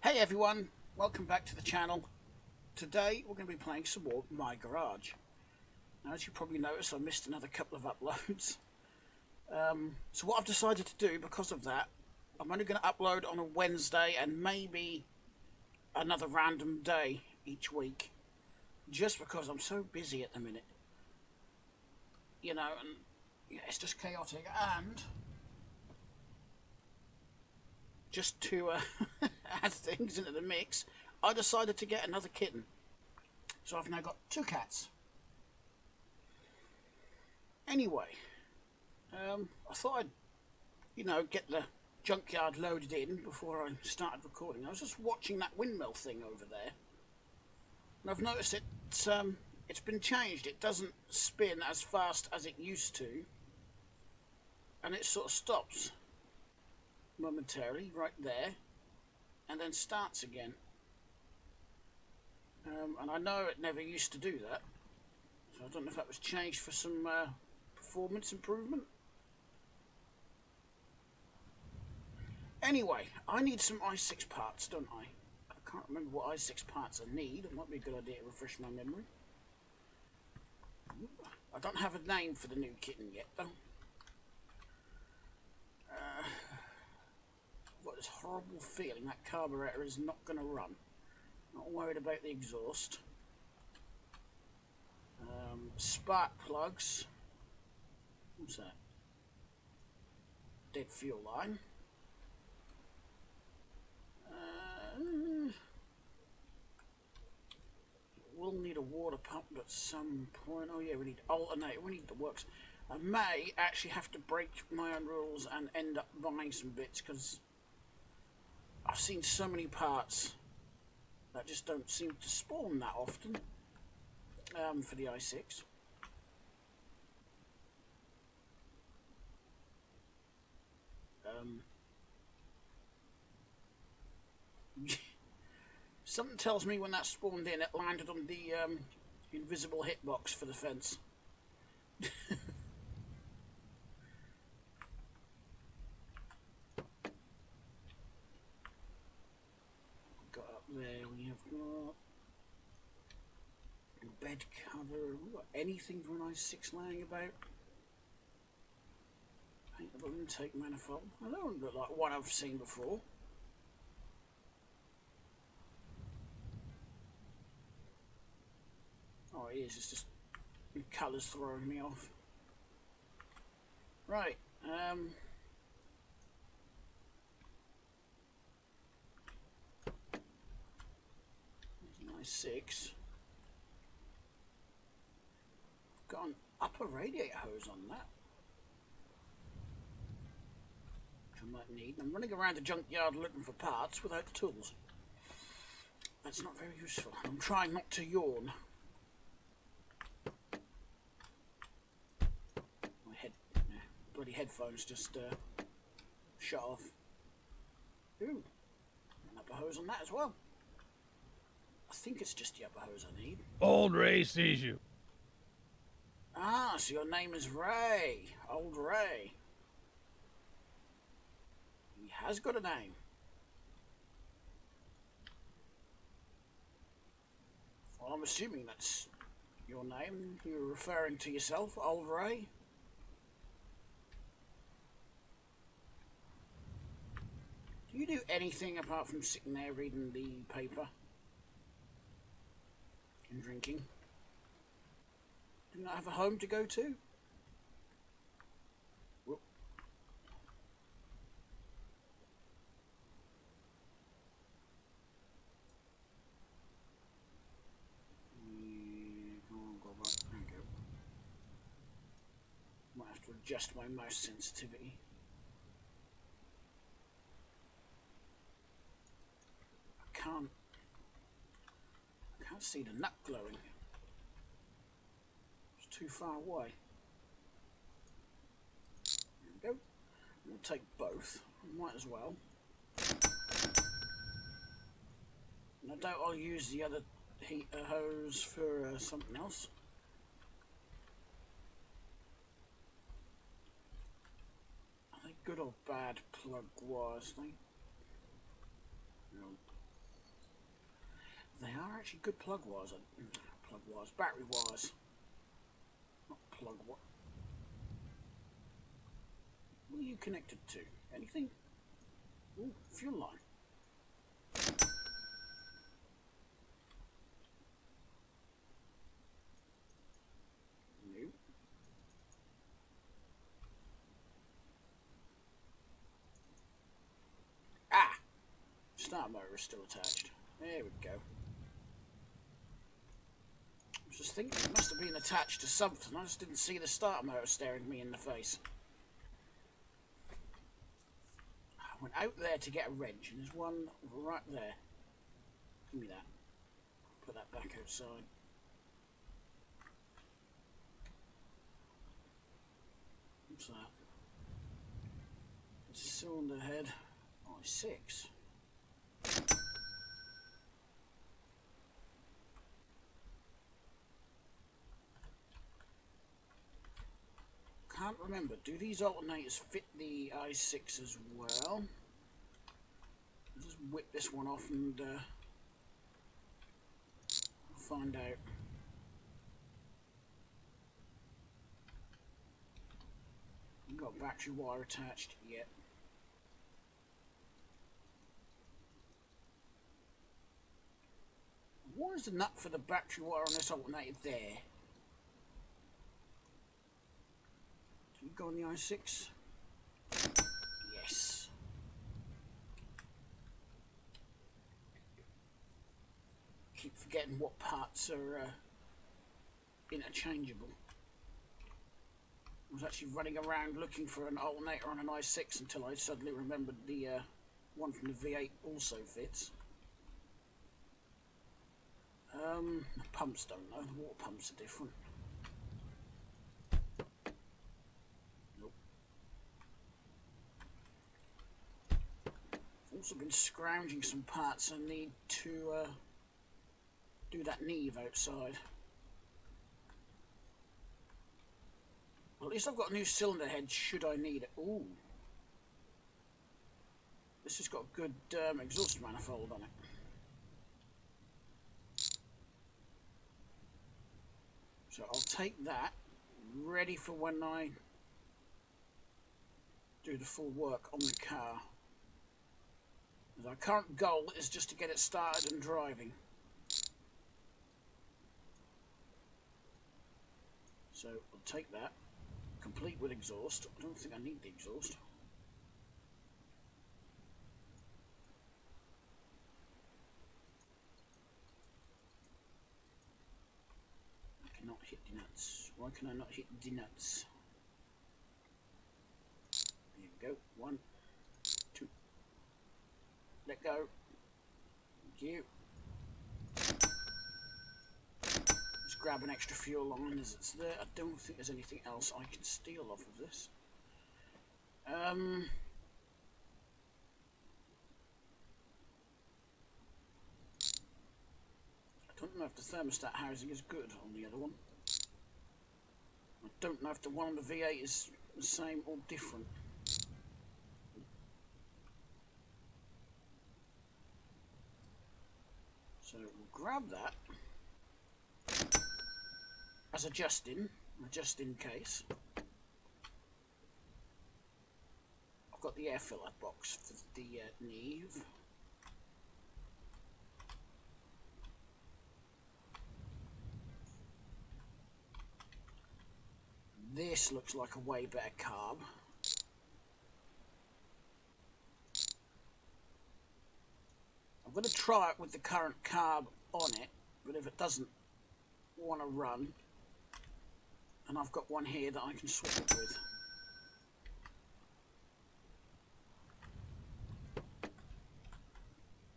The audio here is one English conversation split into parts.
Hey everyone, welcome back to the channel. Today we're going to be playing some more My Garage. Now, as you probably noticed, I missed another couple of uploads. So what I've decided to do because of that, I'm only going to upload on a Wednesday and maybe another random day each week. Just because I'm so busy at the minute. You know, and yeah, it's just chaotic. And just to add things into the mix, I decided to get another kitten. So I've now got two cats. Anyway, I thought I'd, get the junkyard loaded in before I started recording. I was just watching that windmill thing over there, and I've noticed it's been changed. It doesn't spin as fast as it used to, and it sort of stops momentarily right there and then starts again, and I know it never used to do that, so I don't know if that was changed for some performance improvement. Anyway, I need some i6 parts, don't I? I can't remember what i6 parts I need. It might be a good idea to refresh my memory. I don't have a name for the new kitten yet though. I've got this horrible feeling that carburetor is not going to run. Not worried about the exhaust. Spark plugs. What's that? Dead fuel line. We'll need a water pump at some point. Oh yeah, we need alternator. We need the works. I may actually have to break my own rules and end up buying some bits because I've seen so many parts that just don't seem to spawn that often for the i6. Something tells me when that spawned in, it landed on the invisible hitbox for the fence. Got up there, we have got a bed cover. Got anything for an i6 laying about? Paintable intake manifold. I don't look like one I've seen before. Oh, it is. It's just the colours throwing me off. Right. Nice 6. Got an upper radiator hose on that, which I might need. I'm running around the junkyard looking for parts without the tools. That's not very useful. I'm trying not to yawn. Bloody headphones just shut off. Ooh, an upper hose on that as well. I think it's just the upper hose I need. Old Ray sees you. Ah, so your name is Ray. Old Ray. He has got a name. Well, I'm assuming that's your name. You're referring to yourself, Old Ray. Do you do anything apart from sitting there reading the paper and drinking? Do you not have a home to go to? Whoop. Go back. There we go. Might have to adjust my mouse sensitivity. I can't see the nut glowing. It's too far away. There we go. We'll take both. Might as well. And I doubt I'll use the other heater hose for something else. Are they good or bad plug wires? No. actually good plug wires. Plug wires, battery wires. Not plug wire. What are you connected to? Anything? Ooh, fuel line. New. Ah! Start motor is still attached. There we go. I was just thinking it must have been attached to something. I just didn't see the start motor staring me in the face. I went out there to get a wrench, and there's one right there. Give me that. Put that back outside. What's that? It's a cylinder head. I6. Can't remember. Do these alternators fit the i6 as well? I'll just whip this one off and find out. I've got battery wire attached yet. What is the nut for the battery wire on this alternator there? Did we go on the i6? Yes. Keep forgetting what parts are interchangeable. I was actually running around looking for an alternator on an i6 until I suddenly remembered the one from the V8 also fits. The pumps don't know. The water pumps are different. Nope. I've also been scrounging some parts I need to do that Neve outside. Well, at least I've got a new cylinder head should I need it. Ooh. This has got a good exhaust manifold on it. So I'll take that, ready for when I do the full work on the car. Our current goal is just to get it started and driving. So I'll take that, complete with exhaust. I don't think I need the exhaust. Not hit the nuts. Why can I not hit the nuts? Here we go. 1, 2. Let go. Thank you. Just grab an extra fuel line as it's there. I don't think there's anything else I can steal off of this. I don't know if the thermostat housing is good on the other one. I don't know if the one on the V8 is the same or different. So we'll grab that as a just in case. I've got the air filler box for the Neve. This looks like a way better carb. I'm going to try it with the current carb on it, but if it doesn't want to run, and I've got one here that I can swap it with.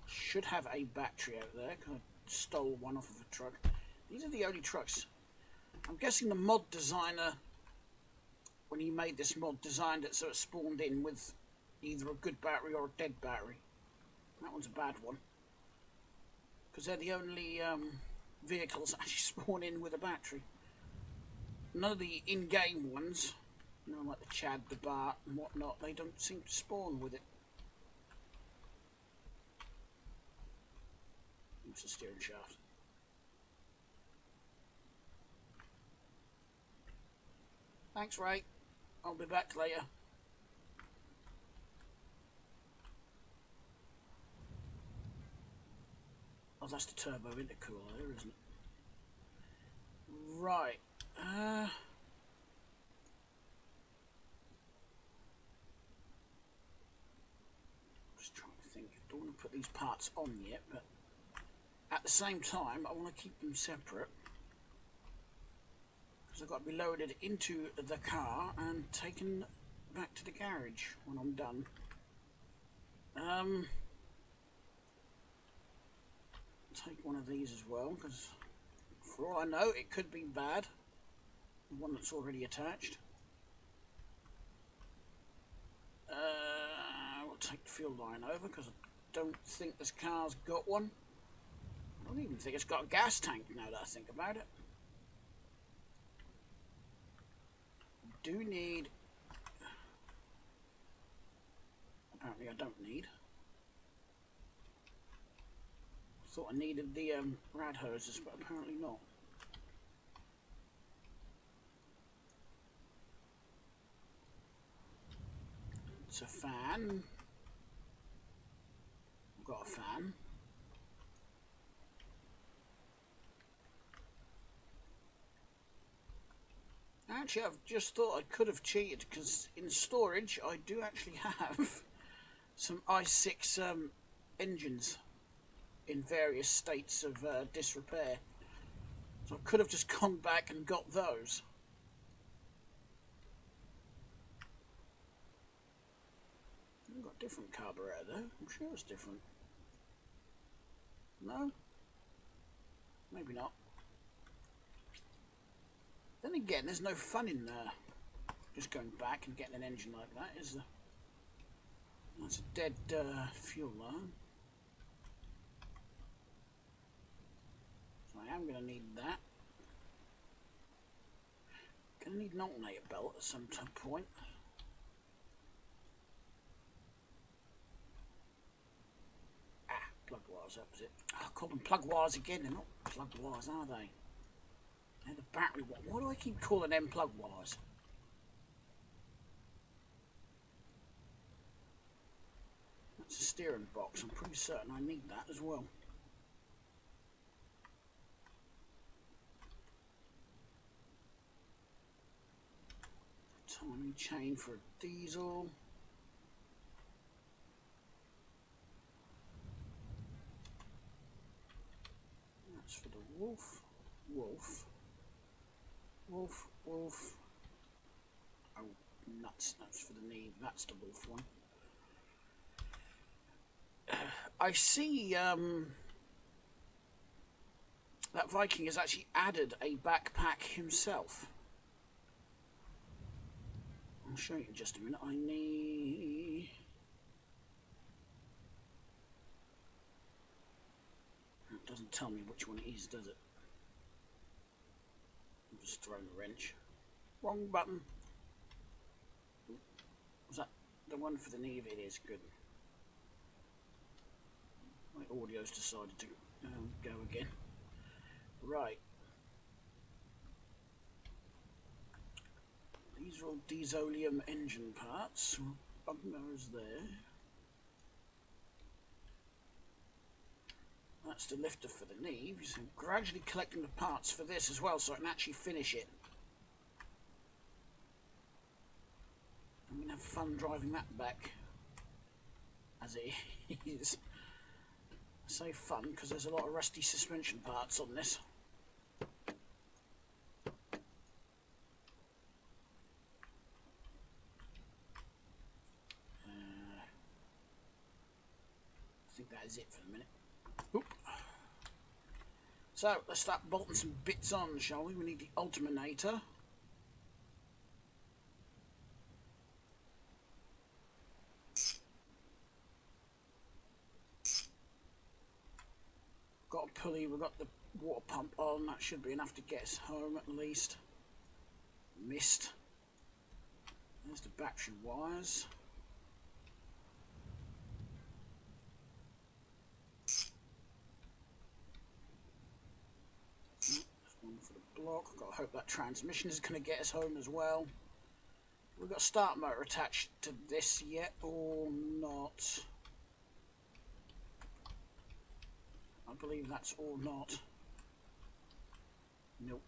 Should have a battery out there, because I stole one off of a truck. These are the only trucks. I'm guessing the mod designer, when he made this mod, designed it so it spawned in with either a good battery or a dead battery. That one's a bad one, because they're the only vehicles that actually spawn in with a battery. None of the in-game ones, you know, like the Chad, the Bart and whatnot, they don't seem to spawn with it. It's a steering shaft. Thanks, Ray. I'll be back later. Oh, that's the turbo intercooler there, isn't it? Right. Just trying to think. I don't want to put these parts on yet, but at the same time, I want to keep them separate. Because I've got to be loaded into the car and taken back to the garage when I'm done. Take one of these as well, because for all I know, it could be bad. The one that's already attached. We'll take the fuel line over, because I don't think this car's got one. I don't even think it's got a gas tank now that I think about it. Do need... Apparently I don't need. Thought I needed the rad hoses, but apparently not. It's a fan. I've got a fan. Actually, I've just thought I could have cheated, because in storage I do actually have some i6 engines in various states of disrepair. So I could have just gone back and got those. I've got different carburetor though. I'm sure it's different. No? Maybe not. Then again, there's no fun in just going back and getting an engine like that, is there? That's a dead fuel line. So I am going to need that. Going to need an alternator belt at some point. Plug wires, that was it. Oh, I call them plug wires again. They're not plug wires, are they? They're the battery wire. Why do I keep calling them plug wires? That's a steering box. I'm pretty certain I need that as well. Timing chain for a diesel. That's for the wolf. Wolf. Oh, nuts. That's for the knee. That's the wolf one. I see that Viking has actually added a backpack himself. I'll show you in just a minute. I need... It doesn't tell me which one it is, does it? I'm just throwing a wrench. Wrong button. Was that the one for the knee? It is good. My audio's decided to go again. Right. These are all dieselium engine parts. Bugner is there. That's the lifter for the knee. So I'm gradually collecting the parts for this as well, so I can actually finish it. I'm going to have fun driving that back, as it is. I say fun because there's a lot of rusty suspension parts on this. I think that is it for the minute. Oop. So let's start bolting some bits on, shall we? We need the alternator. Got a pulley, we've got the water pump on, that should be enough to get us home at least. Missed. There's the battery wires. There's one for the block. Got to hope that transmission is going to get us home as well. We've got a start motor attached to this yet or not? I believe that's or not. Nope.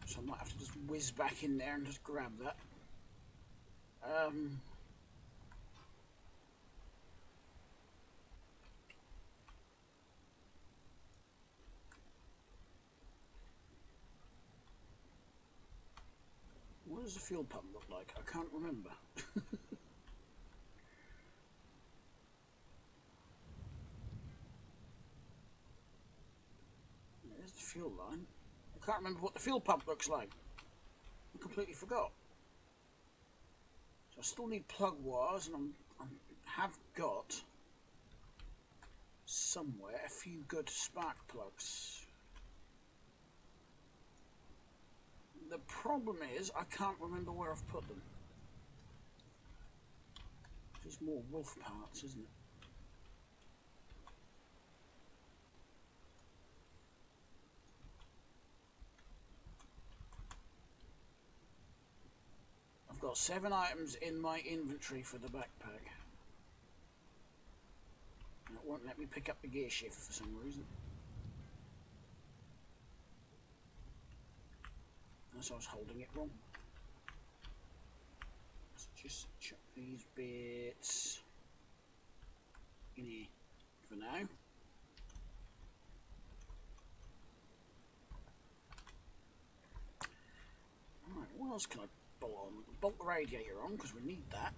So I might have to just whiz back in there and just grab that. What does the fuel pump look like? I can't remember. There's the fuel line. I can't remember what the fuel pump looks like. I completely forgot. So I still need plug wires, and I have got somewhere a few good spark plugs. The problem is I can't remember where I've put them. Just more wolf parts, isn't it? I've got 7 items in my inventory for the backpack. And it won't let me pick up the gear shift for some reason. Unless I was holding it wrong. Let's just chuck these bits in here for now. Alright, what else can I bolt on? Bolt the radiator on because we need that.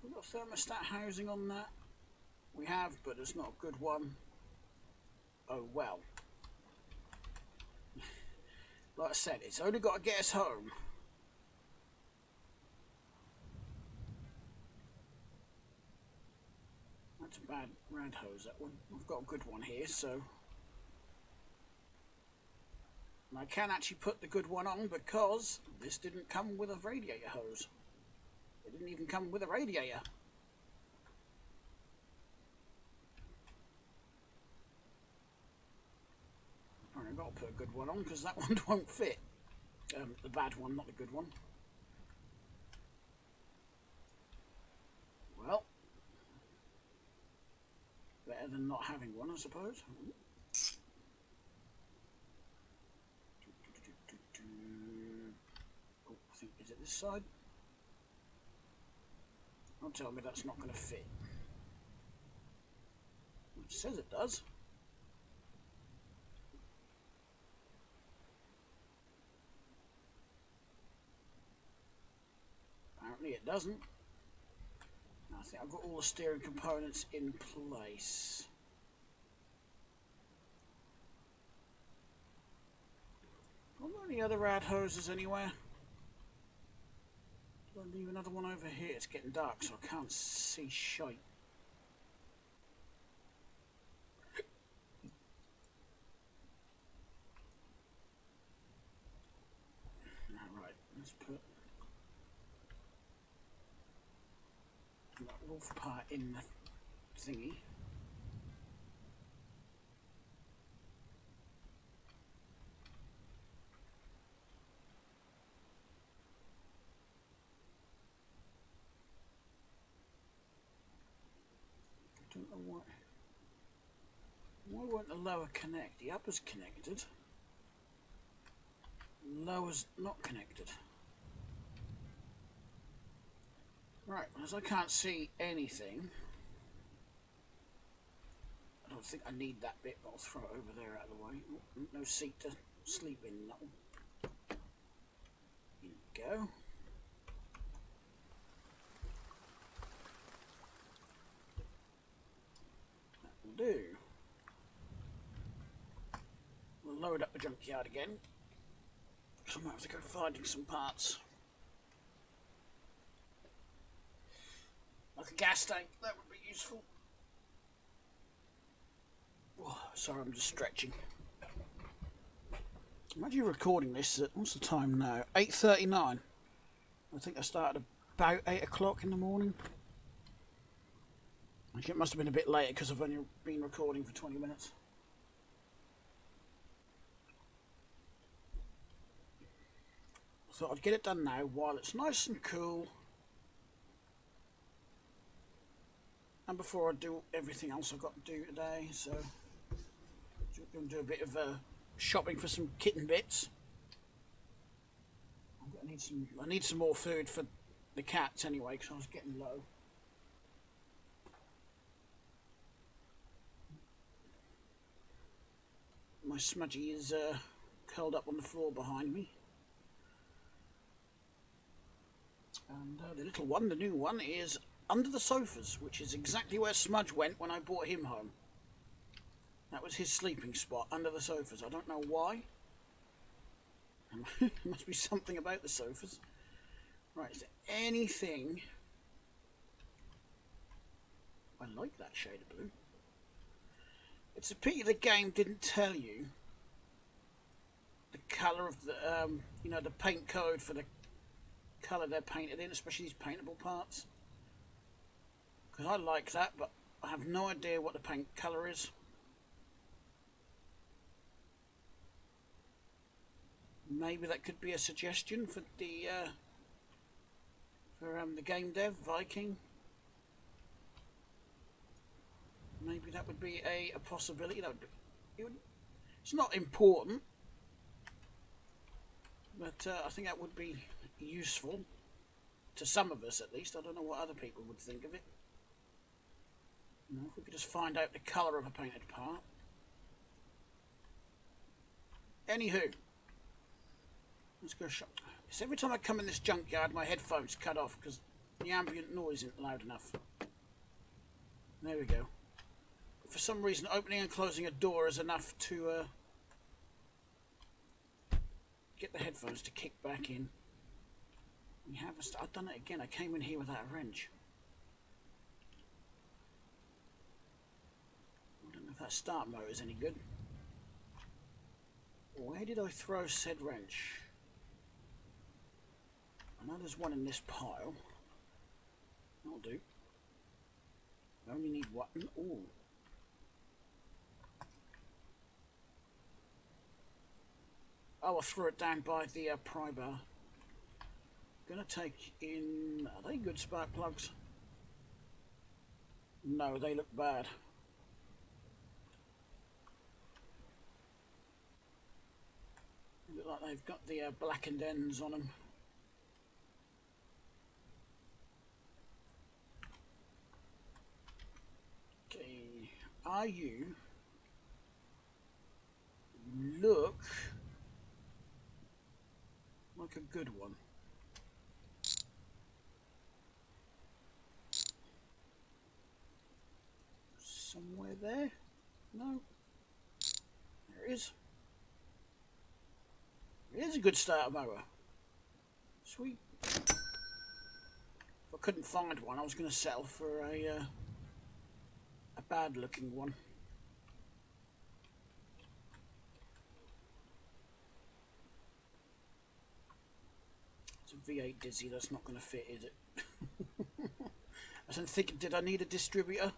We've got thermostat housing on that. We have, but it's not a good one. Oh well. Like I said, it's only got to get us home. That's a bad rad hose, that one. I've got a good one here, so. And I can actually put the good one on because this didn't come with a radiator hose. It didn't even come with a radiator. I've got to put a good one on because that one won't fit. The bad one, not the good one. Well, better than not having one, I suppose. Oh, I think, is it this side? Don't tell me that's not going to fit. It says it does. Apparently it doesn't. I think I've got all the steering components in place. Are there any other rad hoses anywhere? Did I leave another one over here? It's getting dark so I can't see shite. Alright, let's put that wolf part in the thingy. I don't know why won't the lower connect? The upper's connected. Lower's not connected. Right, as I can't see anything, I don't think I need that bit, but I'll throw it over there out of the way. Oh, no seat to sleep in, that one. In we go. That will do. We'll load up the junkyard again. So I might have to go finding some parts. Like a gas tank, that would be useful. Oh, sorry, I'm just stretching. Imagine recording this at, what's the time now? 8:39. I think I started about 8 o'clock in the morning. It must have been a bit later because I've only been recording for 20 minutes. Thought I'd get it done now while it's nice and cool, and before I do everything else I've got to do today. So I'm going to do a bit of shopping for some kitten bits. I need some more food for the cats anyway, because I was getting low. My smudgy is curled up on the floor behind me. And the little one, the new one, is under the sofas, which is exactly where Smudge went when I brought him home. That was his sleeping spot, under the sofas. I don't know why. There must be something about the sofas. Right, is there anything... I like that shade of blue. It's a pity the game didn't tell you the colour of the, you know, the paint code for the colour they're painted in, especially these paintable parts. Because I like that, but I have no idea what the paint colour is. Maybe that could be a suggestion for the game dev, Viking. Maybe that would be a possibility. That would be, it's not important, but I think that would be useful to some of us at least. I don't know what other people would think of it. You know, if we could just find out the colour of a painted part. Anywho, let's go shop. It's every time I come in this junkyard, my headphones cut off because the ambient noise isn't loud enough. There we go. But for some reason, opening and closing a door is enough to get the headphones to kick back in. I've done it again. I came in here without a wrench. I don't know if that start motor is any good. Where did I throw said wrench? I know there's one in this pile. That'll do. I only need one. Ooh. Oh, I threw it down by the pry bar. Gonna take in... Are they good spark plugs? No, they look bad. They look like they've got the blackened ends on them. Okay, are you... Look like a good one. Somewhere there? No. There it is. It is a good starter mower. Sweet. If I couldn't find one, I was going to settle for a bad looking one. It's a V8 Dizzy, that's not going to fit, is it? I was thinking, did I need a distributor?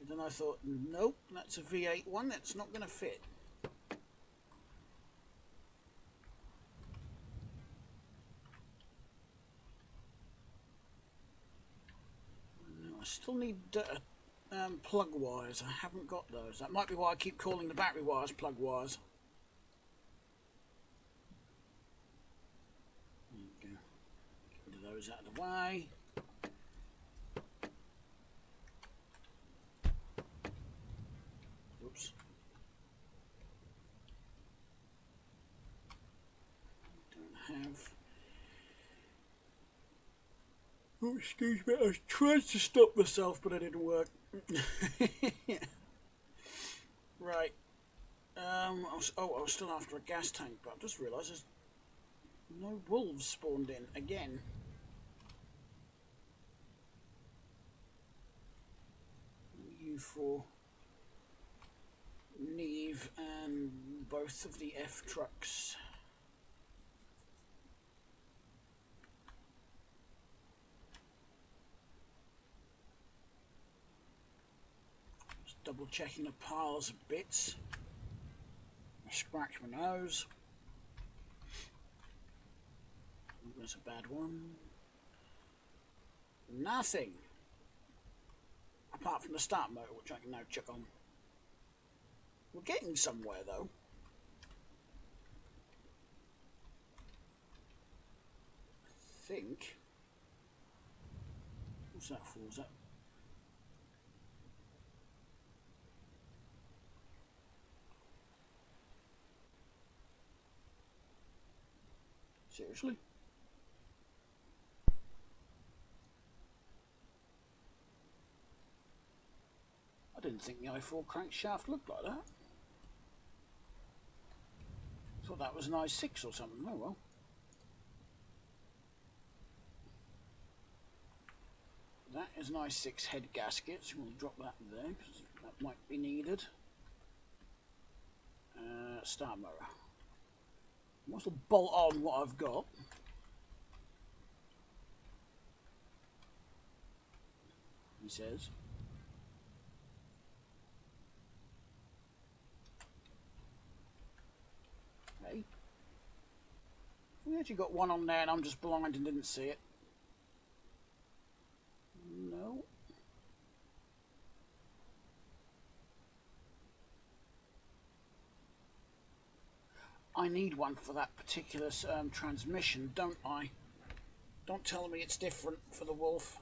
And then I thought, nope, that's a V8 one, that's not going to fit. No, I still need plug wires. I haven't got those. That might be why I keep calling the battery wires plug wires. There you go. Get rid of those out of the way. Oops. Don't have... Oh, excuse me, I tried to stop myself, but it didn't work. Right. I was still after a gas tank, but I just realised there's no wolves spawned in again. You for Neve and both of the F trucks. double checking the piles of bits. I scratch my nose. That's a bad one. Nothing. Apart from the start motor, which I can now check on. We're getting somewhere though. I think. What's that for? Is that? Seriously? I didn't think the i4 crankshaft looked like that. I thought that was an i6 or something. Oh well. That is an i6 head gasket, so we'll drop that there because that might be needed. Start motor. I want to bolt on what I've got. He says. Hey. We actually got one on there and I'm just blind and didn't see it. No. I need one for that particular transmission, don't I? Don't tell me it's different for the Wolf.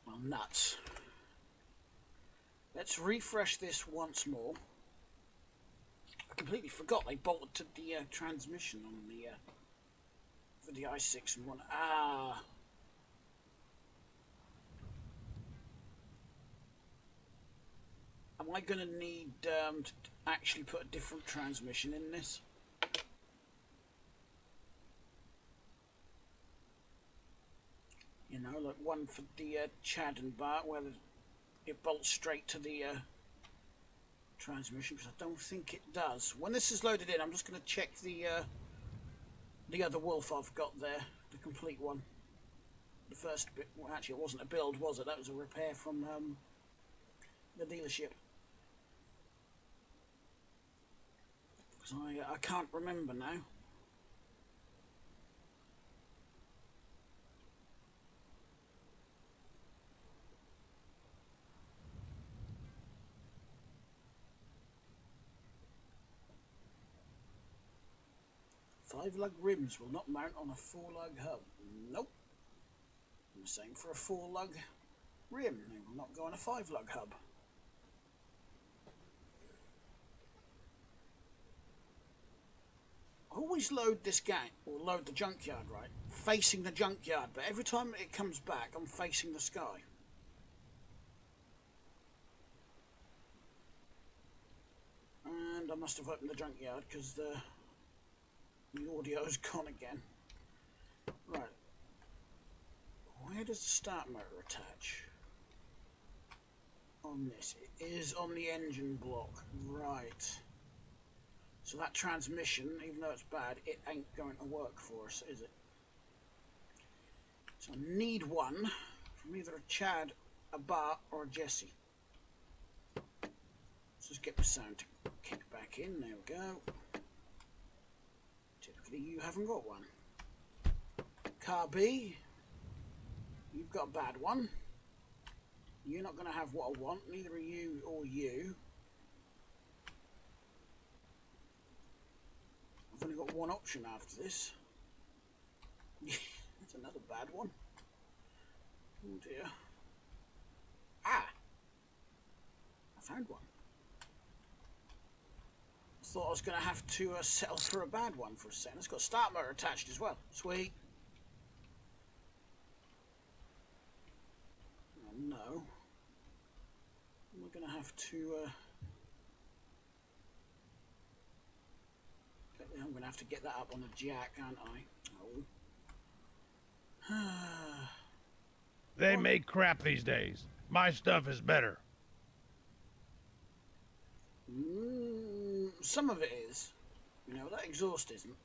Well, nuts. Let's refresh this once more. I completely forgot they bolted to the transmission on the for the i6 and one. Ah. Am I going to need to actually put a different transmission in this? You know, like one for the Chad and Bart, where it bolts straight to the transmission, because I don't think it does. When this is loaded in, I'm just going to check the other Wolf I've got there, the complete one. The first bit, well, actually it wasn't a build, was it? That was a repair from the dealership. Because I can't remember now. Five-lug rims will not mount on a four-lug hub. Nope. And the same for a four-lug rim. They will not go on a five-lug hub. I always load this gang, or load the junkyard, right, facing the junkyard, but every time it comes back, I'm facing the sky. And I must have opened the junkyard because the audio's gone again. Right. Where does the start motor attach? On this. It is on the engine block. Right. So that transmission, even though it's bad, it ain't going to work for us, is it? So I need one from either a Chad, a Bart, or a Jesse. Let's just get the sound to kick back in. There we go. Typically you haven't got one. Car B, you've got a bad one. You're not going to have what I want, neither are you or you. I've only got one option after this. That's another bad one. Oh dear. Ah! I found one. I thought I was going to have to settle for a bad one for a second. It's got a start motor attached as well. Sweet. Oh, no. We're going to have to... I'm going to have to get that up on a jack, aren't I? Oh. They make crap these days. My stuff is better. Some of it is. You know, that exhaust isn't.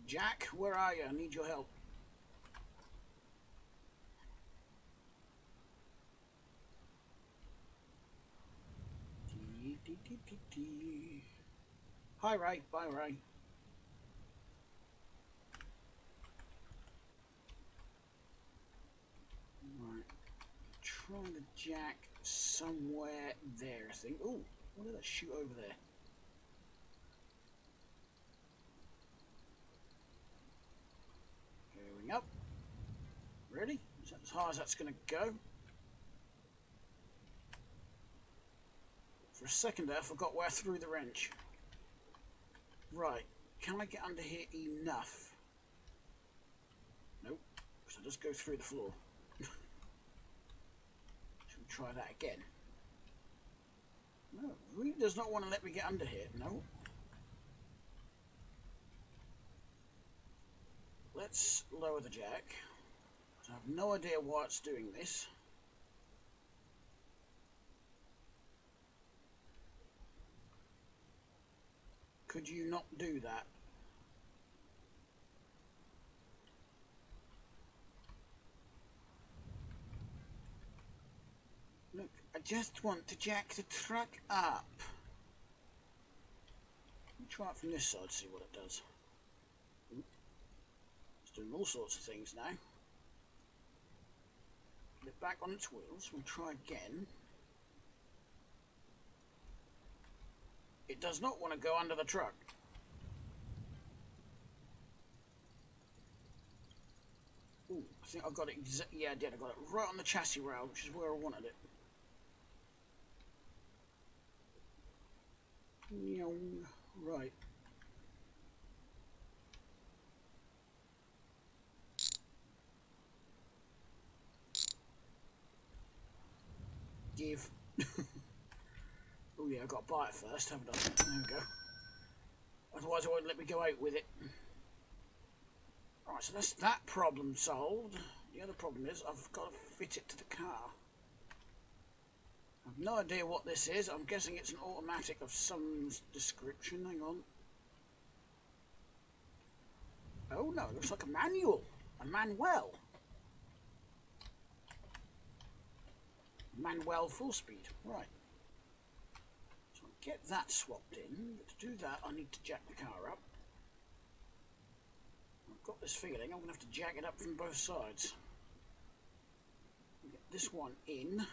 Jack, where are you? I need your help. Hi, Ray. Bye, Ray. Right. Trying to jack somewhere there, I think. Ooh, what did that shoot over there? Going up. Ready? Is that as high as that's going to go? For a second there, I forgot where I threw the wrench. Right. Can I get under here enough? Nope. Because I just go through the floor. Should we try that again? No, it really does not want to let me get under here. No. Let's lower the jack. I have no idea why it's doing this. Could you not do that? Look, I just want to jack the truck up. Let me try it from this side, see what it does. It's doing all sorts of things now. Get it back on its wheels. We'll try again. It does not want to go under the truck. Ooh, I think I got it. Yeah, I did. I got it right on the chassis rail, which is where I wanted it. Right. Give. Oh yeah, I got to buy it first, haven't I? There we go. Otherwise it won't let me go out with it. Right, so that's that problem solved. The other problem is I've got to fit it to the car. I've no idea what this is. I'm guessing it's an automatic of some description. Hang on. Oh no, it looks like a manual. A Manuel. Manuel full speed. Right. So I'll get that swapped in. But to do that, I need to jack the car up. I've got this feeling I'm going to have to jack it up from both sides. Get this one in.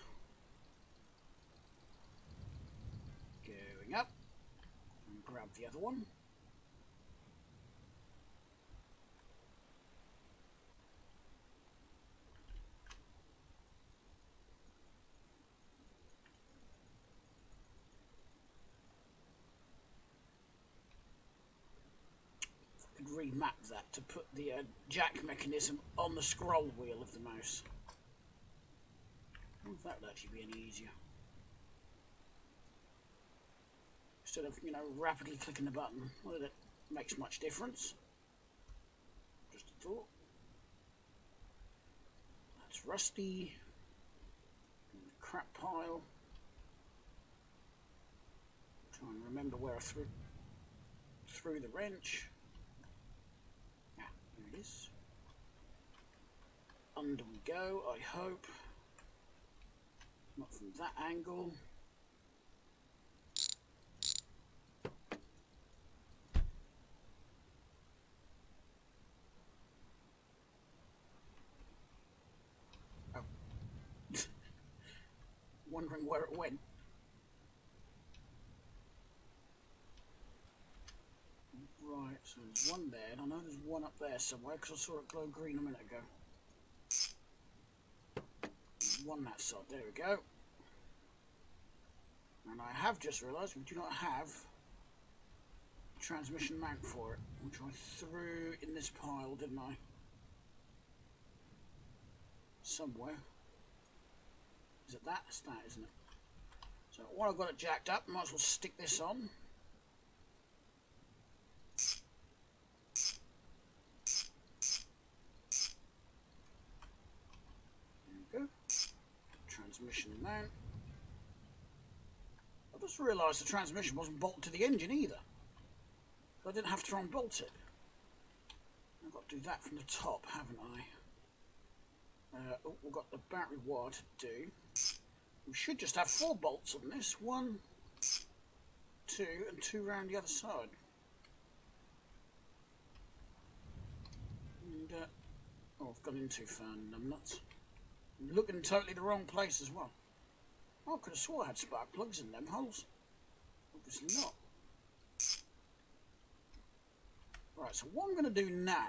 Going up. And grab the other one. Remap that to put the jack mechanism on the scroll wheel of the mouse. I wonder if that would actually be any easier. Instead of, rapidly clicking the button, whether it makes much difference. Just a thought. That's rusty. Crap pile. Try and remember where I threw the wrench. There it is. Under we go, I hope. Not from that angle. Oh. Wondering where it went. Right, so there's one there, and I know there's one up there somewhere because I saw it glow green a minute ago. There's one that side, there we go. And I have just realised we do not have a transmission mount for it, which I threw in this pile, didn't I? Somewhere. Is it that? It's that, isn't it? So while I've got it jacked up, I might as well stick this on. Transmission mount. I just realised the transmission wasn't bolted to the engine either. So I didn't have to unbolt it. I've got to do that from the top, haven't I? Oh, we've got the battery wire to do. We should just have 4 bolts on this. 1, 2, and 2 round the other side. And, oh, I've gone in too far, numbnuts. I'm looking in totally the wrong place as well. Oh, I could have swore I had spark plugs in them holes. Obviously not. Right, so what I'm going to do now...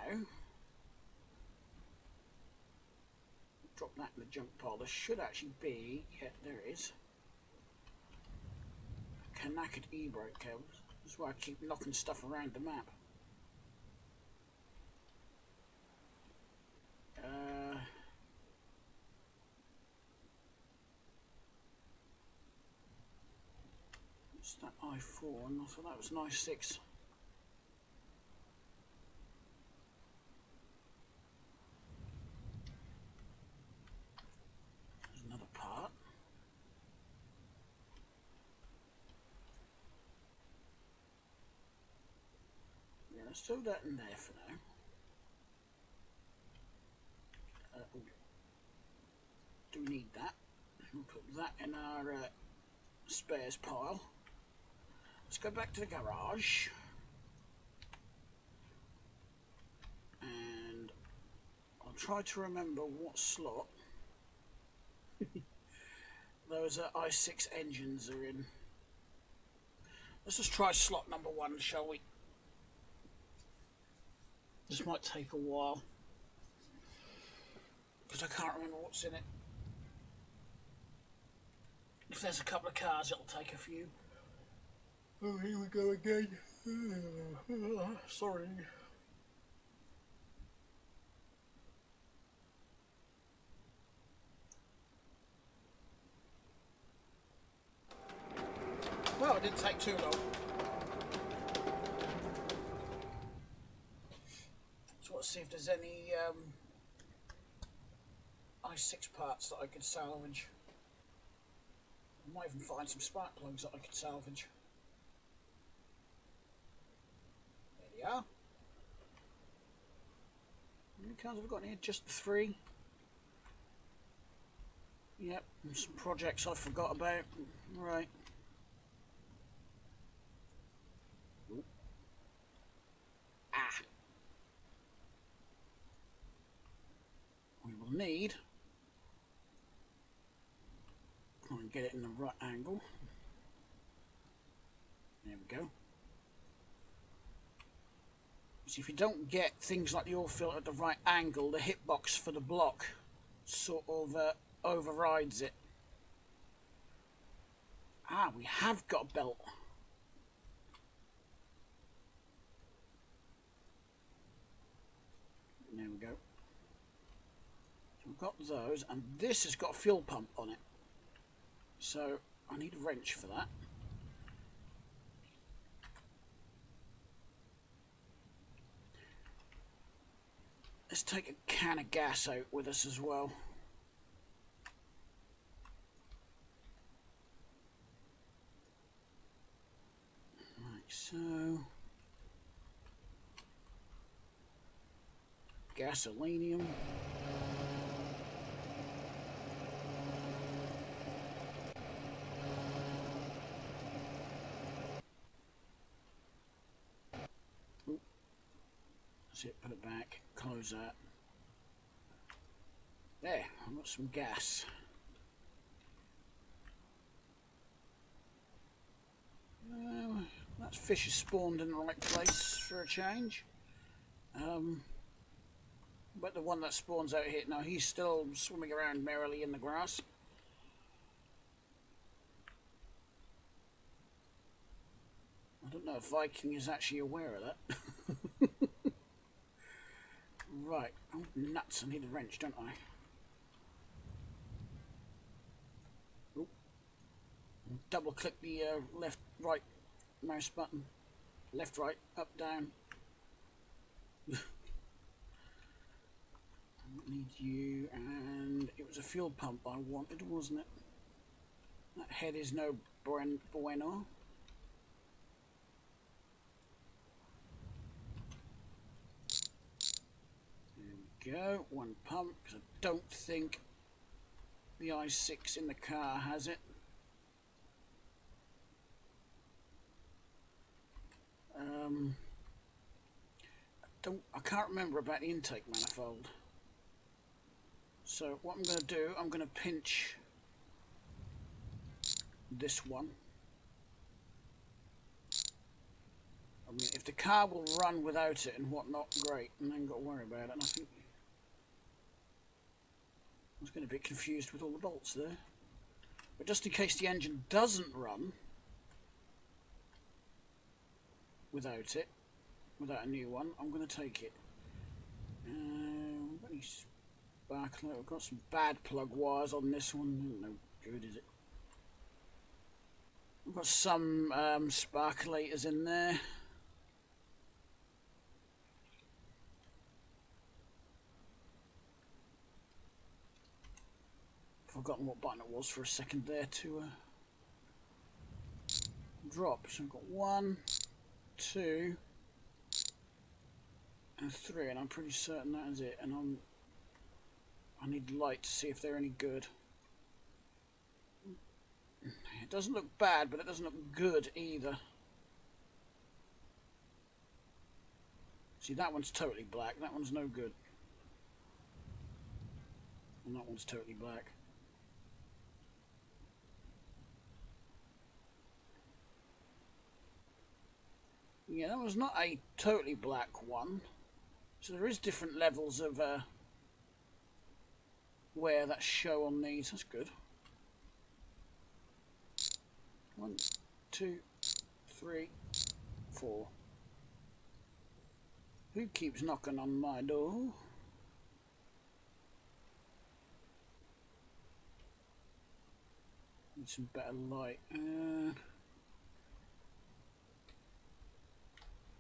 Drop that in the junk pile. There should actually be... Yeah, there is. Knackered e-brake cables. That's why I keep knocking stuff around the map. What's that I4? And I thought that was an I6. There's another part. Yeah, let's do that in there for now. Do we need that? We'll put that in our spares pile. Let's go back to the garage. And I'll try to remember what slot those i6 engines are in. Let's just try slot number 1, shall we? This might take a while because I can't remember what's in it. If there's a couple of cars, it'll take a few. Oh, here we go again. Sorry. Well, it didn't take too long. So let's see if there's any i6 parts that I could salvage. I might even find some spark plugs that I could salvage. There they are. How many cars have I got in here? Just 3. Yep, and some projects I forgot about. Right. Ooh. Ah. We will need... Try and get it in the right angle. There we go. See, if you don't get things like the oil filter at the right angle, the hitbox for the block sort of overrides it. Ah, we have got a belt. There we go. So we've got those, and this has got a fuel pump on it. So I need a wrench for that. Let's take a can of gas out with us as well. Like so. Gasolinium. That's it, put it back, close that. There, I've got some gas. That fish is spawned in the right place for a change. But the one that spawns out here, now he's still swimming around merrily in the grass. I don't know if Viking is actually aware of that. Right, oh nuts, I need a wrench, don't I? Oh. Double click the left, right mouse button. Left, right, up, down. Need you, and it was a fuel pump I wanted, wasn't it? That head is no bueno. go. One pump, because I don't think the i6 in the car has it. I can't remember about the intake manifold. So what I'm going to do, I'm going to pinch this one. I mean, if the car will run without it and whatnot, great, and then got to worry about it. And I think I was getting a bit confused with all the bolts there. But just in case the engine doesn't run without it, without a new one, I'm going to take it. We've got any sparkler? We've got some bad plug wires on this one. No good, is it? We've got some sparkulators in there. Forgotten what button it was for a second there to drop. So I've got 1, 2, and 3, and I'm pretty certain that is it. And I need light to see if they're any good. It doesn't look bad, but it doesn't look good either. See, that one's totally black. That one's no good. And that one's totally black. Yeah, that was not a totally black one. So there is different levels of wear that show on these. That's good. 1, 2, 3, 4. Who keeps knocking on my door? Need some better light.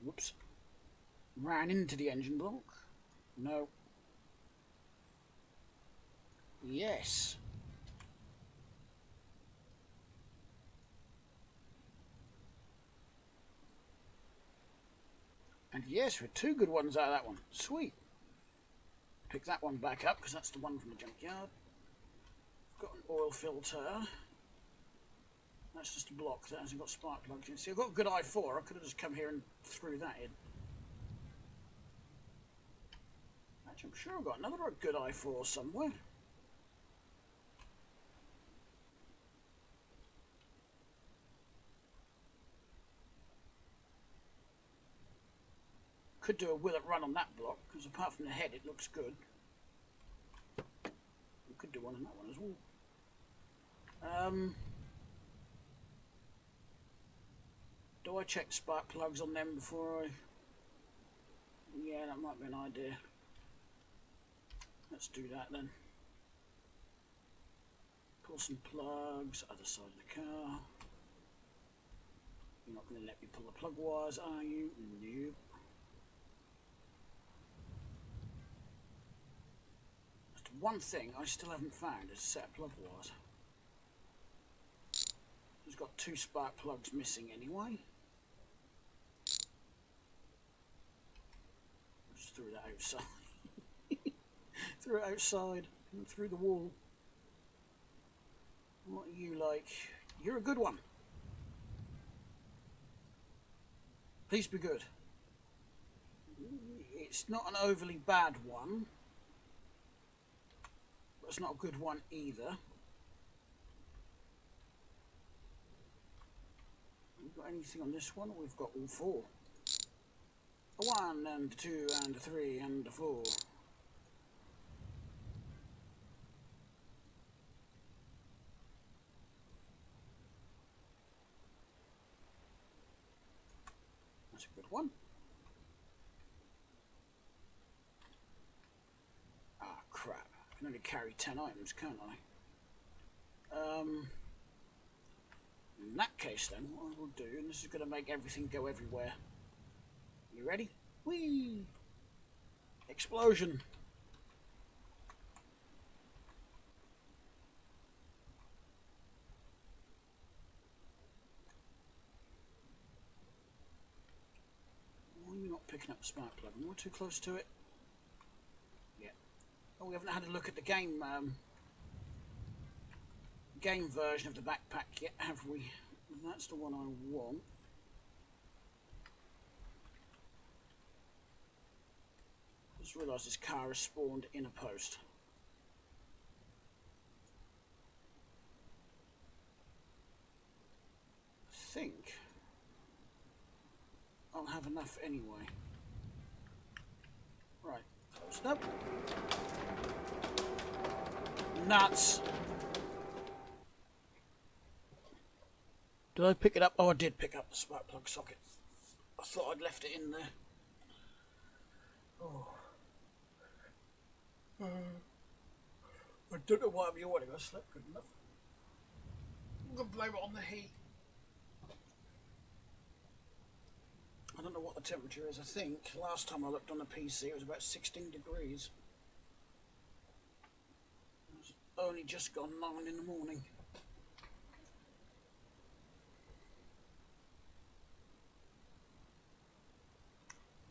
Whoops. Ran into the engine block. No. Yes. And yes, we're 2 good ones out of that one. Sweet. Pick that one back up because that's the one from the junkyard. Got an oil filter. That's just a block that hasn't got spark plugs in. See, I've got a good i4. I could have just come here and threw that in. Actually, I'm sure I've got another good i4 somewhere. Could do a will it run on that block, because apart from the head, it looks good. We could do one on that one as well. Do I check spark plugs on them before I... Yeah, that might be an idea. Let's do that then. Pull some plugs, other side of the car. You're not going to let me pull the plug wires, are you? Nope. Just one thing I still haven't found is a set of plug wires. It's got 2 spark plugs missing anyway. Just threw that outside. Threw it outside and through the wall. What are you like? You're a good one. Please be good. It's not an overly bad one, but it's not a good one either. We've got anything on this one? We've got all 4. A 1 and a 2 and a 3 and a 4. That's a good one. Ah, crap. I can only carry 10 items, can't I? In that case then, what I will do, and this is going to make everything go everywhere. You ready? Whee! Explosion! Why are you not picking up the spark plug? Am I too close to it? Yeah, Oh, we haven't had a look at the game game version of the backpack yet, have we? That's the one I want. Just realised this car has spawned in a post. I think I'll have enough anyway. Right, post up. Nuts! Did I pick it up? Oh, I did pick up the spark plug socket. I thought I'd left it in there. Oh. I don't know why I'm yawning. I slept good enough. I'm going to blame it on the heat. I don't know what the temperature is. I think last time I looked on the PC it was about 16 degrees. It's only just gone 9 in the morning.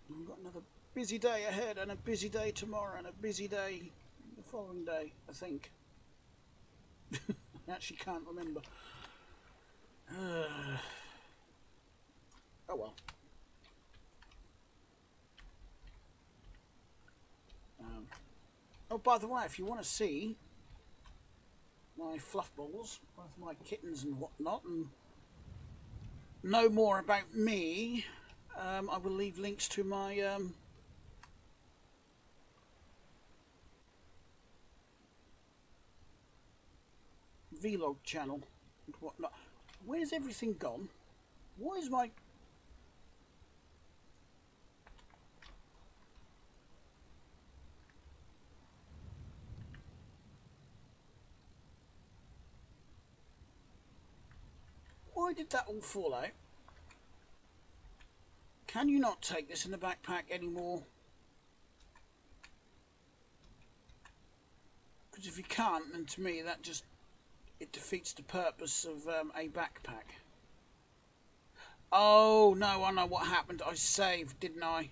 We've got another busy day ahead, and a busy day tomorrow, and a busy day the following day, I think. I actually can't remember. Oh well. Oh, by the way, if you want to see my fluff balls, both my kittens and whatnot, and know more about me, I will leave links to my vlog channel and whatnot. Where's everything gone? Why is my... Why did that all fall out? Can you not take this in the backpack anymore? Because if you can't, then to me that just... it defeats the purpose of a backpack. Oh, no, I know what happened. I saved, didn't I?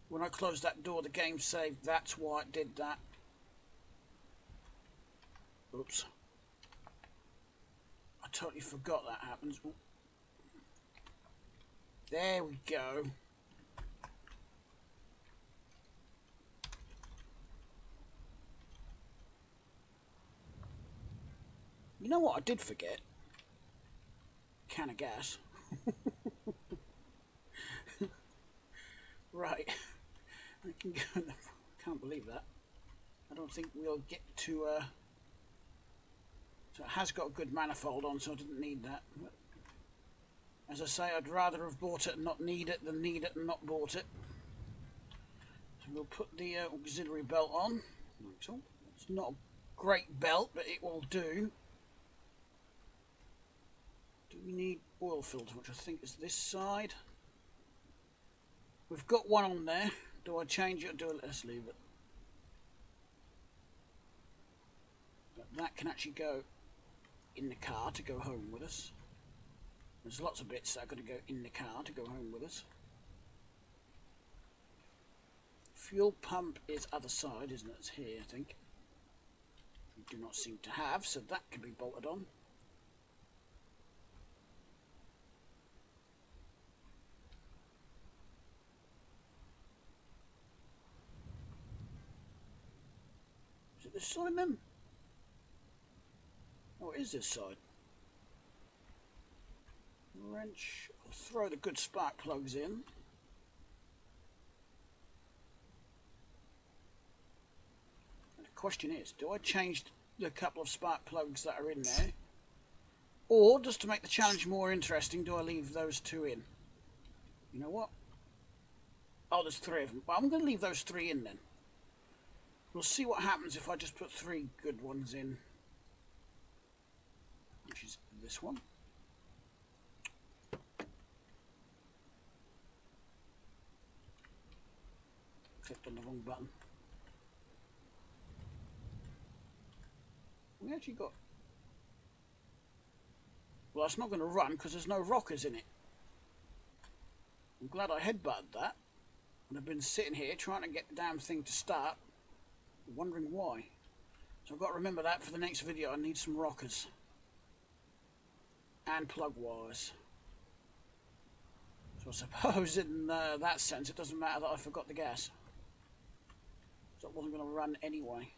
When I closed that door, the game saved. That's why it did that. Oops. I totally forgot that happens. There we go. You know what I did forget? Can of gas. Right. I can go. I can't believe that. I don't think we'll get to. So it has got a good manifold on, so I didn't need that. But as I say, I'd rather have bought it and not need it than need it and not bought it. So we'll put the auxiliary belt on. So it's not a great belt, but it will do. Do we need oil filter, which I think is this side? We've got one on there. Do I change it or do it? Let's leave it. But that can actually go in the car to go home with us. There's lots of bits that are going to go in the car to go home with us. Fuel pump is other side, isn't it? It's here, I think. We do not seem to have, so that can be bolted on. Is it this side then? Oh, it is this side. Wrench. I'll throw the good spark plugs in. And the question is, do I change the couple of spark plugs that are in there? Or, just to make the challenge more interesting, do I leave those two in? You know what? Oh, there's 3 of them. Well, I'm going to leave those 3 in then. We'll see what happens if I just put 3 good ones in. Which is this one. Clicked on the wrong button. We actually got... Well, it's not going to run because there's no rockers in it. I'm glad I headbutted that. And I've been sitting here trying to get the damn thing to start. Wondering why. So I've got to remember that for the next video. I need some rockers. And plug wires. So I suppose in that sense it doesn't matter that I forgot the gas. So it wasn't going to run anyway.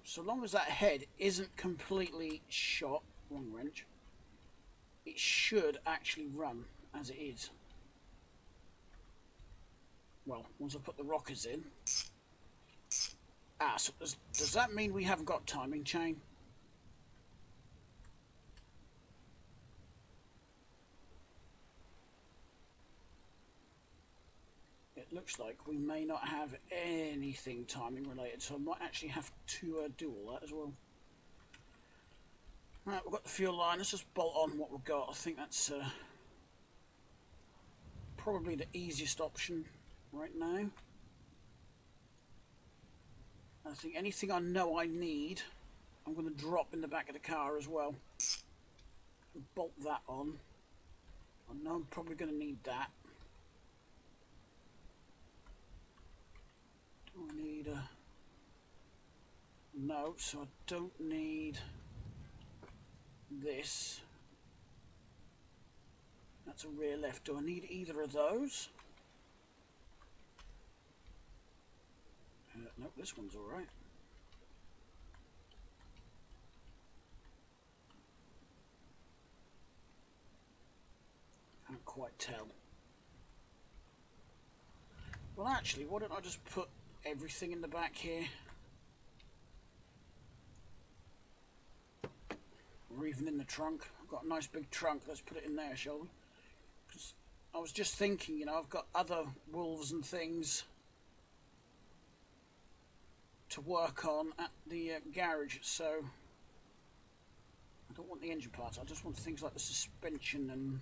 So long as that head isn't completely shot, wrong wrench, it should actually run as it is. Well, once I put the rockers in. Ah, so does that mean we haven't got timing chain? It looks like we may not have anything timing related, so I might actually have to do all that as well. Right, we've got the fuel line. Let's just bolt on what we've got. I think that's probably the easiest option right now. I think anything I know I need, I'm going to drop in the back of the car as well. Bolt that on. I know I'm probably going to need that. Do I need a... No, so I don't need this. That's a rear left. Do I need either of those? Nope, this one's alright. Can't quite tell. Well, actually, why don't I just put everything in the back here? Or even in the trunk. I've got a nice big trunk. Let's put it in there, shall we? 'Cause I was just thinking, you know, I've got other wolves and things to work on at the garage, so I don't want the engine parts. I just want things like the suspension and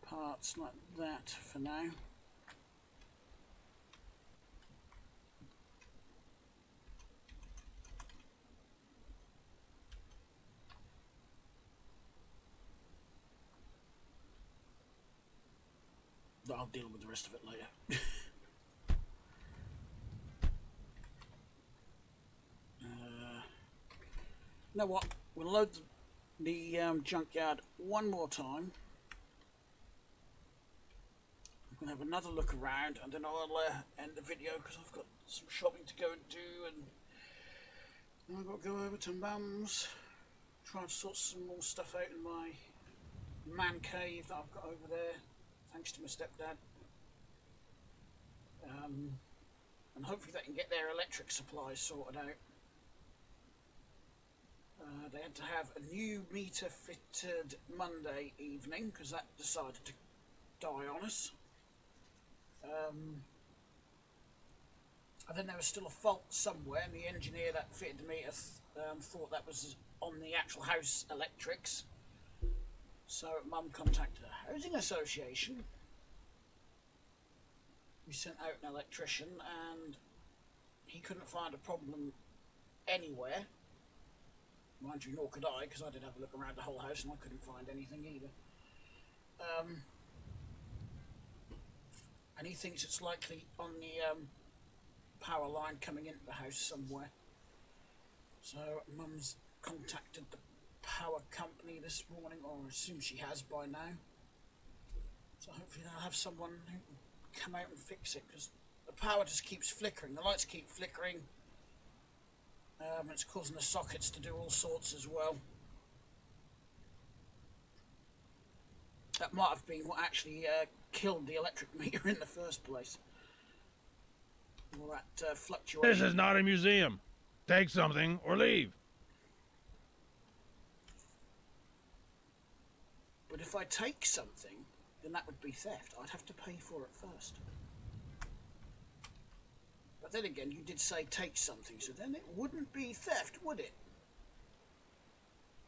parts like that for now. I'll deal with the rest of it later. You know what? We'll load the junkyard one more time. I'm going to have another look around and then I'll end the video because I've got some shopping to go and do, and I've got to go over to Mum's, try and sort some more stuff out in my man cave that I've got over there, thanks to my stepdad. And hopefully they can get their electric supplies sorted out. They had to have a new meter fitted Monday evening because that decided to die on us. And then there was still a fault somewhere, and the engineer that fitted the meter thought that was on the actual house electrics. So Mum contacted the housing association. We sent out an electrician, and he couldn't find a problem anywhere. Mind you, nor could I, because I did have a look around the whole house and I couldn't find anything either. And he thinks it's likely on the power line coming into the house somewhere. So Mum's contacted the power company this morning, or I assume she has by now. So hopefully they'll have someone who can come out and fix it, because the power just keeps flickering. The lights keep flickering. It's causing the sockets to do all sorts as well. That might have been what actually killed the electric meter in the first place. All that fluctuation. This is not a museum. Take something or leave. But if I take something, then that would be theft. I'd have to pay for it first. But then again, you did say take something, so then it wouldn't be theft, would it?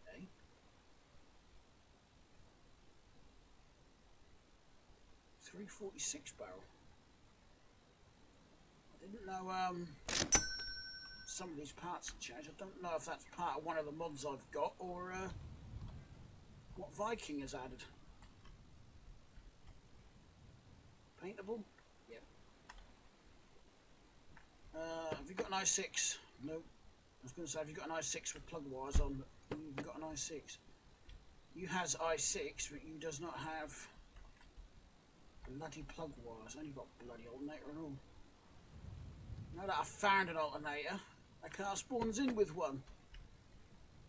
Okay. 346 barrel. I didn't know some of these parts had changed. I don't know if that's part of one of the mods I've got, or what Viking has added. Paintable? Yep. Have you got an i6? No. I was going to say, have you got an i6 with plug wires on? You've got an i6. You has i6, but you does not have bloody plug wires. Only got bloody alternator and all. Now that I've found an alternator, my car spawns in with one.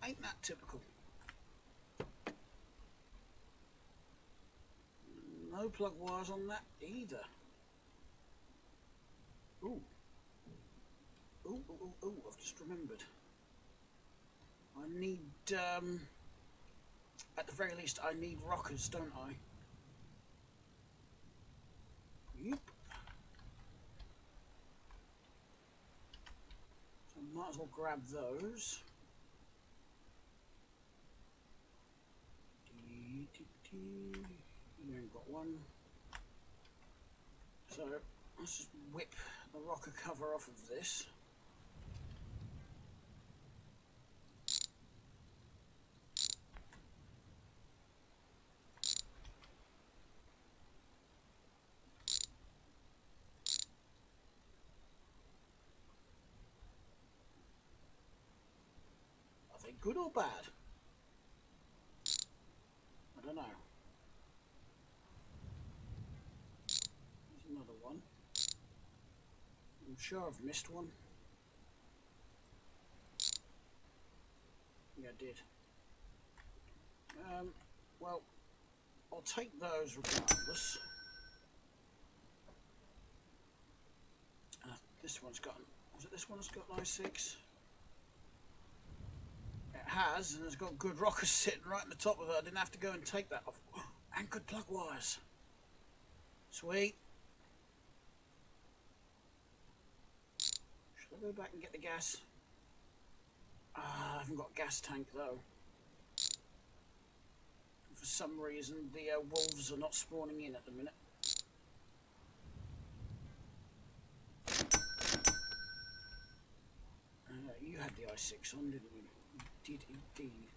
Ain't that typical? No plug wires on that either. Ooh. Ooh, ooh, ooh, ooh, I've just remembered. I need, at the very least, I need rockers, don't I? Yep. So I might as well grab those. You ain't got one. So let's just whip the rocker cover off of this. Are they good or bad? I don't know. There's another one. I'm sure I've missed one. Yeah, I did. Well, I'll take those regardless. This one's got, was it this one that's got an i6? It has, and it's got good rockers sitting right on the top of it. I didn't have to go and take that off. And good plug wires. Sweet. Should I go back and get the gas? I haven't got a gas tank though. For some reason, the wolves are not spawning in at the minute. You had the i6 on, didn't you? You did indeed.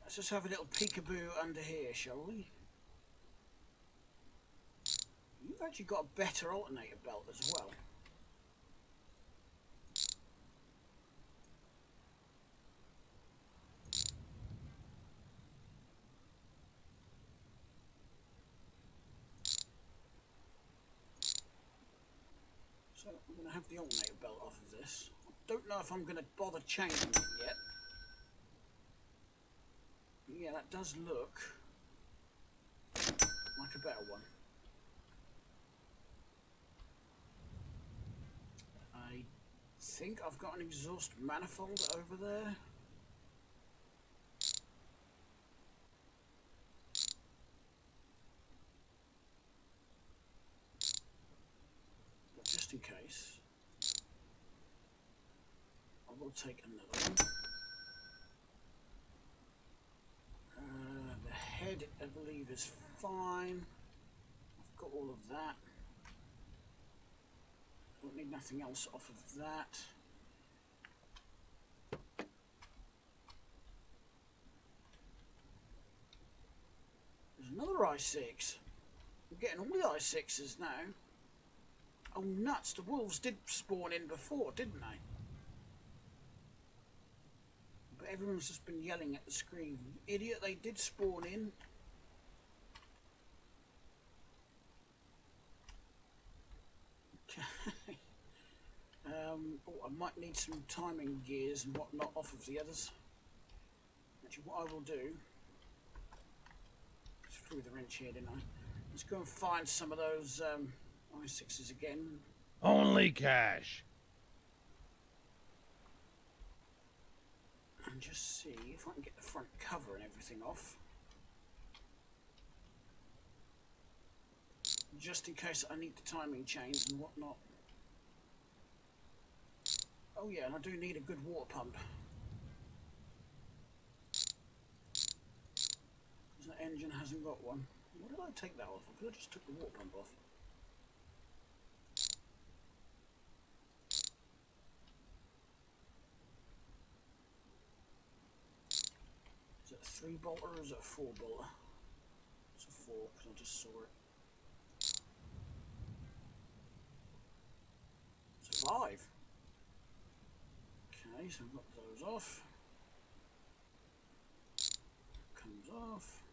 Let's just have a little peekaboo under here, shall we? You've actually got a better alternator belt as well. So I'm going to have the alternator belt off of this. I don't know if I'm going to bother changing it yet. Yeah, that does look like a better one. I think I've got an exhaust manifold over there. But just in case, I will take another one. The head, I believe, is fine. I've got all of that. Don't need nothing else off of that. There's another i6. I'm getting all the i6s now. Oh nuts, the wolves did spawn in before, didn't they? But everyone's just been yelling at the screen. Idiot, they did spawn in. Okay. Oh, I might need some timing gears and whatnot off of the others. Actually, what I will do... Threw the wrench here, didn't I? Let's go and find some of those i6s again. Only cash. And just see if I can get the front cover and everything off. Just in case I need the timing chains and whatnot. Oh yeah, and I do need a good water pump. Because that engine hasn't got one. What did I take that off? I could have just took the water pump off. Is it a 3-bolter or is it a 4-bolter? It's a 4 because I just saw it. 5. Okay, so I've got those off. Comes off.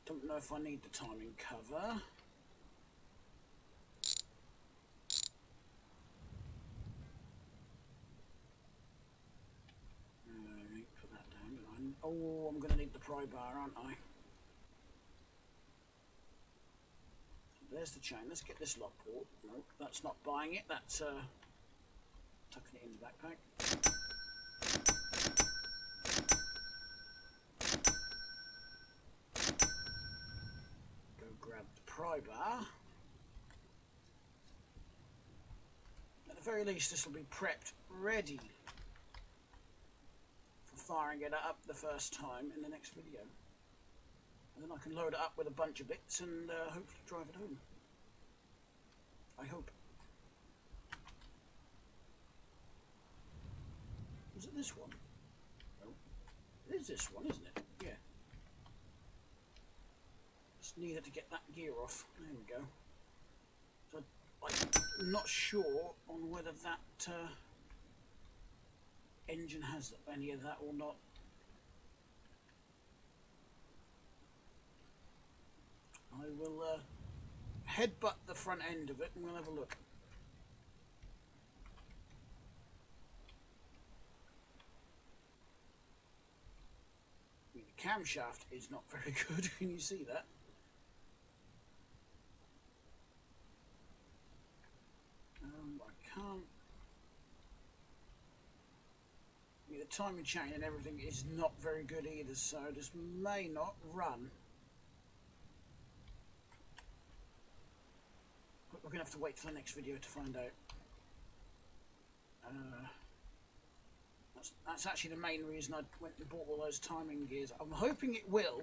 Don't know if I need the timing cover. Put that down. Oh, I'm going to need the pry bar, aren't I? So there's the chain. Let's get this lock port. Nope, that's not buying it. That's tucking it in the backpack. Go grab the pry bar. At the very least, this will be prepped, ready for firing it up the first time in the next video. And then I can load it up with a bunch of bits and hopefully drive it home. I hope. Was it this one? No. It is this one, isn't it? Yeah. Just needed to get that gear off. There we go. So I'm not sure on whether that engine has any of that or not. I will headbutt the front end of it and we'll have a look. The camshaft is not very good. Can you see that? I can't. The timing chain and everything is not very good either, so this may not run. But we're going to have to wait till the next video to find out. That's actually the main reason I went and bought all those timing gears. I'm hoping it will,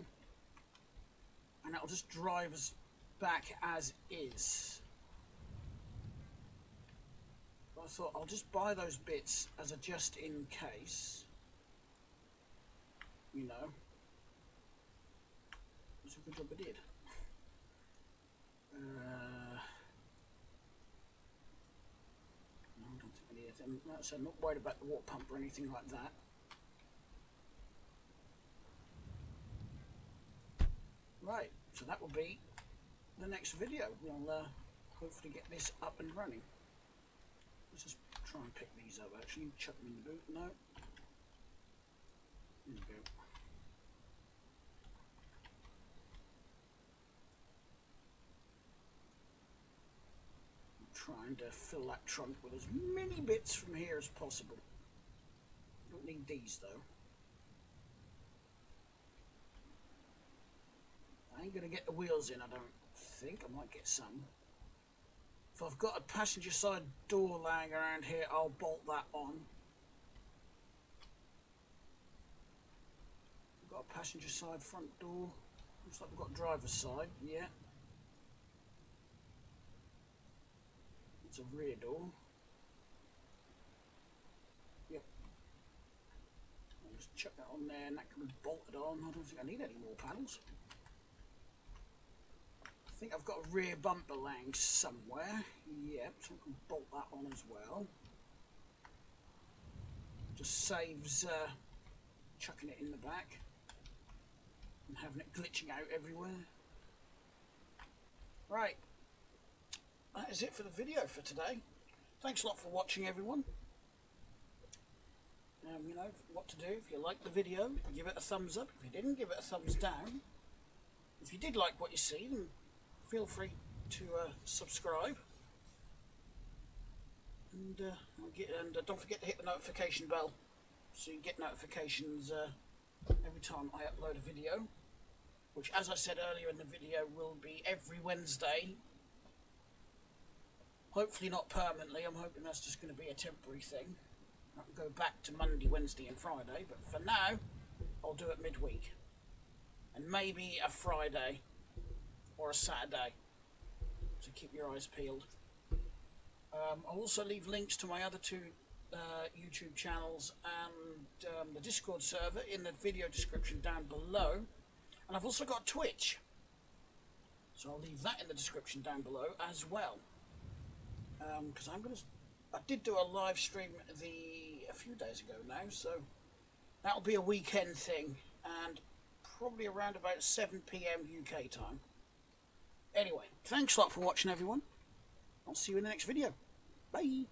and it'll just drive us back as is. But I thought I'll just buy those bits as a just in case. You know. It's a good job I did. No, I don't think I need anything. So I'm not worried about the water pump or anything like that. Right, so that will be the next video. We'll hopefully get this up and running. Let's just try and pick these up actually. Chuck them in the boot. No. There we go. I'm trying to fill that trunk with as many bits from here as possible. Don't need these though. I ain't gonna get the wheels in, I don't think. I might get some. If I've got a passenger side door lying around here, I'll bolt that on. We've got a passenger side front door. Looks like we've got driver's side, yeah. It's a rear door. Yep. I'll just chuck that on there and that can be bolted on. I don't think I need any more panels. I think I've got a rear bumper laying somewhere. Yep, so I can bolt that on as well. Just saves chucking it in the back and having it glitching out everywhere. Right, that is it for the video for today. Thanks a lot for watching, everyone. You know what to do. If you liked the video, give it a thumbs up. If you didn't, give it a thumbs down. If you did like what you see, then feel free to subscribe, and don't forget to hit the notification bell so you get notifications every time I upload a video, which, as I said earlier in the video, will be every Wednesday. Hopefully not permanently. I'm hoping that's just going to be a temporary thing. I can go back to Monday, Wednesday and Friday, but for now I'll do it midweek, and maybe a Friday or a Saturday, so keep your eyes peeled. I'll also leave links to my other two YouTube channels and the Discord server in the video description down below, and I've also got Twitch. So I'll leave that in the description down below as well. Because I did do a live stream a few days ago now, so that'll be a weekend thing, and probably around about 7 PM UK time. Anyway, thanks a lot for watching, everyone. I'll see you in the next video. Bye.